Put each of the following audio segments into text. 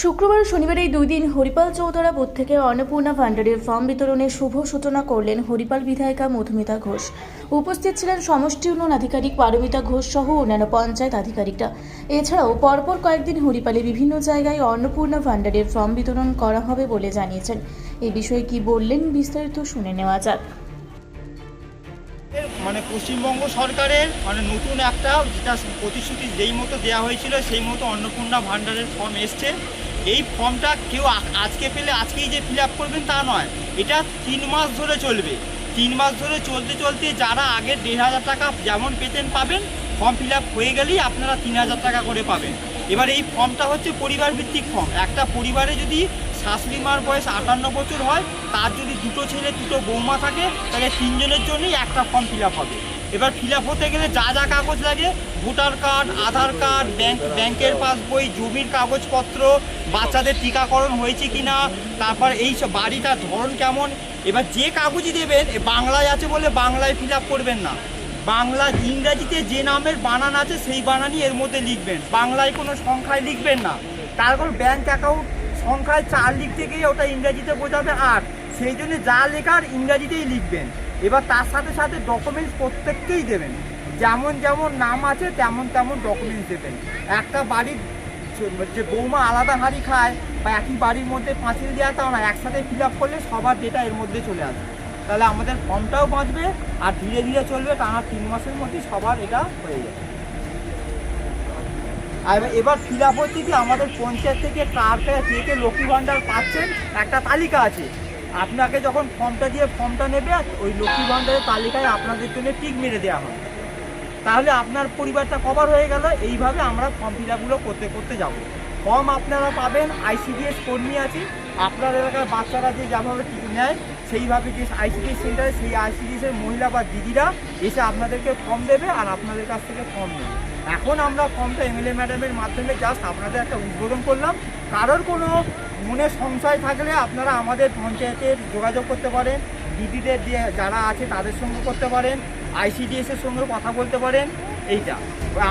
শুক্রবার শনিবার এই দুই দিন হরিপাল চৌধুরী বুথ থেকে অন্নপূর্ণা ভান্ডারের ফর্ম বিতরণের শুভ সূচনা করলেন হরিপাল বিধায়িকা মধুমিতা ঘোষ। উপস্থিত ছিলেন সমষ্টি উন্নয়ন আধিকারিক পারমিতা ঘোষ সহ অন্যান্য পঞ্চায়েত আধিকারিকরা। এছাড়াও পরপর কয়েকদিন হরিপালে বিভিন্ন জায়গায় অন্নপূর্ণা ভান্ডারের ফর্ম বিতরণ করা হবে বলে জানিয়েছেন। এই বিষয়ে কি বললেন বিস্তারিত শুনে নেওয়া যাক। পশ্চিমবঙ্গ সরকারের নতুন একটা যেটা প্রতিশ্রুতি যেই মতো দেওয়া হয়েছিল সেই মতো অন্নপূর্ণা ভান্ডারের ফর্ম এসছে। এই ফর্মটা কেউ আজকে পেলে আজকেই যে ফিল আপ করবেন তা নয়, এটা 3 মাস ধরে চলবে। 3 মাস ধরে চলতে চলতে যারা আগে 1,500 টাকা যেমন পেতেন পাবেন, ফর্ম ফিল আপ হয়ে গেলেই আপনারা 3,000 টাকা করে পাবেন। এবার এই ফর্মটা হচ্ছে পরিবার ভিত্তিক ফর্ম। একটা পরিবারে যদি শাশুড়ি মার বয়স 58 বছর হয়, তার যদি 2 ছেলে 2 বৌমা থাকে, তাহলে 3 জনের জন্যই একটা ফর্ম ফিল আপ হবে। এবার ফিল আপ হতে গেলে যা যা কাগজ লাগে, ভোটার কার্ড, আধার কার্ড, ব্যাংকের পাসবই, জমির কাগজপত্র, বাচ্চাদের টিকাকরণ হয়েছে কিনা, তারপর এই সব বাড়িটার ধরন কেমন। এবার যে কাগজই দেবেন, বাংলায় আছে বলে বাংলায় ফিল আপ করবেন না, বাংলা ইংরাজিতে যে নামের বানান আছে সেই বানানই এর মধ্যে লিখবেন, বাংলায় কোনো সংখ্যায় লিখবেন না। তারপর ব্যাংক অ্যাকাউন্ট সংখ্যায় 4 লিখতে গিয়ে ওটা ইংরাজিতে বোঝাবে 8, সেই জন্য যা লেখার ইংরাজিতেই লিখবেন। এবার তার সাথে সাথে ডকুমেন্টস প্রত্যেককেই দেবেন, যেমন যেমন নাম আছে তেমন তেমন ডকুমেন্টস দেবেন। একটা বাড়ির যে বৌমা আলাদা হাঁড়ি খায় বা একই বাড়ির মধ্যে পাঁচিল দেওয়া তাও না, একসাথে ফিল আপ করলে সবার ডেটা এর মধ্যে চলে আসবে। তাহলে আমাদের ফর্মটাও বাঁচবে আর ধীরে ধীরে চলবে, টানা 3 মাসের মধ্যে সবার এটা হয়ে যাবে। আর এবার ফিল আপ হচ্ছে কি, আমাদের পঞ্চায়েত থেকে কার কে কে লক্ষ্মী ভাণ্ডার পাচ্ছেন একটা তালিকা আছে। আপনাকে যখন ফর্মটা দিয়ে ফর্মটা নেবে, ওই লক্ষ্মী ভাণ্ডারের তালিকায় আপনাদের জন্য টিক মেরে দেওয়া হবে, তাহলে আপনার পরিবারটা কভার হয়ে গেল। এইভাবে আমরা ফর্ম ফিল আপগুলো করতে করতে যাব। ফর্ম আপনারা পাবেন, ICDS কর্মী আছে, আপনার এলাকার বাচ্চারা যে যেভাবে টিক নেয় সেইভাবে যে ICDS সেন্টারে সেই ICDSের মহিলা বা দিদিরা এসে আপনাদেরকে ফর্ম দেবে আর আপনাদের কাছ থেকে ফর্ম নেবে। এখন আমরা ফর্মটা MLA ম্যাডামের মাধ্যমে জাস্ট আপনাদের একটা উদ্বোধন করলাম। কারোর কোনো মনে সংশয় থাকলে আপনারা আমাদের পঞ্চায়েতের যোগাযোগ করতে পারেন, দিদিদের যারা আছে তাদের সঙ্গে করতে পারেন, ICDSের সঙ্গে কথা বলতে পারেন। এইটা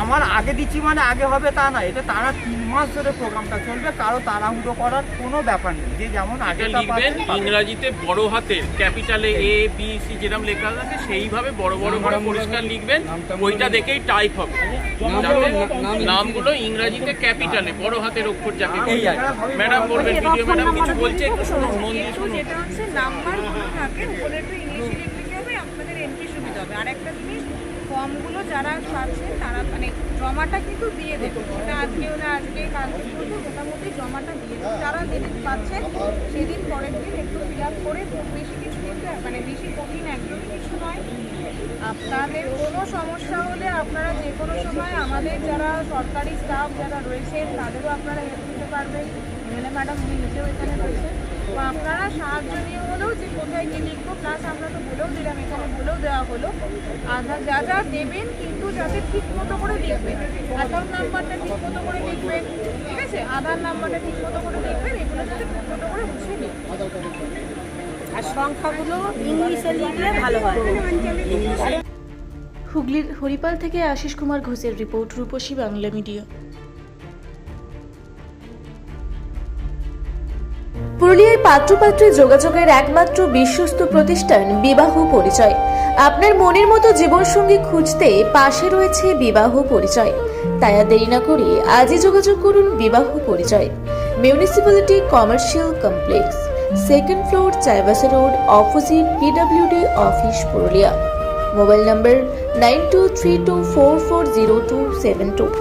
আমার আগে দিচ্ছি মানে আগে হবে তা না, এটা তারা 3 মাস ধরে প্রোগ্রামটা চলবে, কারো তাড়াহুড়ো করার কোনো ব্যাপার নেই। যে যেমন আগে লিখবেন ইংরাজিতে বড় হাতের ক্যাপিটালে ABC যেরকম লেখা আছে সেইভাবে বড় বড় করে পরিষ্কার লিখবেন, ওইটা দেখেই টাইপ হবে। নামগুলো ইংরাজিতে ক্যাপিটালে বড় হাতের অক্ষর যাকে ম্যাডাম বলবেন, ভিডিও ম্যাডাম কিছু বলছে, একটু শুনুন, মন দিয়ে শুনুন। যেটা হচ্ছে নাম্বারগুলো থাকে উপরে, একটু ইংলিশে লিখলে হবে, আপনাদের এন্ট্রি সুবিধা হবে। আর একটা জিনিস, ফর্মগুলো যারা পাচ্ছেন তারা জমাটা কিন্তু দিয়ে দেবে, ওটা আজকেও না আজকে কালকে কিন্তু মোটামুটি জমাটা দিয়ে দেবে। যারা যেদিন পাচ্ছেন সেদিন পরের দিন একটু ফিল আপ করে, খুব বেশি কিছু কিন্তু বেশি কঠিন একদমই কিছু নয়। আপনাদের কোনো সমস্যা হলে আপনারা যে কোনো সময় আমাদের যারা সরকারি স্টাফ যারা রয়েছেন তাদেরও আপনারা হেল্প দিতে পারবেন। MLA ম্যাডাম উনি নিজেও এখানে রয়েছেন, তো আপনারা সাহায্য নিয়ে হলেও যে কোথায় কি লিখবো, প্লাস আমরা তো বলেও দিলাম, এখানে বলেও দেওয়া হলো আধার যা যা দেবেন কিন্তু যাতে ঠিক মতো করে লিখবেন। অ্যাকাউন্ট নাম্বারটা ঠিক মতো করে লিখবেন, ঠিক আছে, আধার নাম্বারটা ঠিক মতো করে লিখবেন, এগুলো যাতে ঠিক মতো করে মুছে লিখবেন। আর সংখ্যাগুলো ইংলিশে লিখলে ভালো হয়। হুগলির হরিপাল থেকে আশিস কুমার ঘোষের রিপোর্ট, রূপসী বাংলা মিডিয়া। পুরুলিয়ায় পাত্রপাত্রী যোগাযোগের একমাত্র বিশ্বস্ত প্রতিষ্ঠান বিবাহ পরিচয়। আপনার মনের মতো জীবনসঙ্গী খুঁজতে পাশে রয়েছে বিবাহ পরিচয়। তাই আর দেরি না করে আজই যোগাযোগ করুন বিবাহ পরিচয়। Municipality commercial complex, 2nd floor, Chaibasa road, opposite PWD office, Purulia. Mobile নম্বর 9232440272।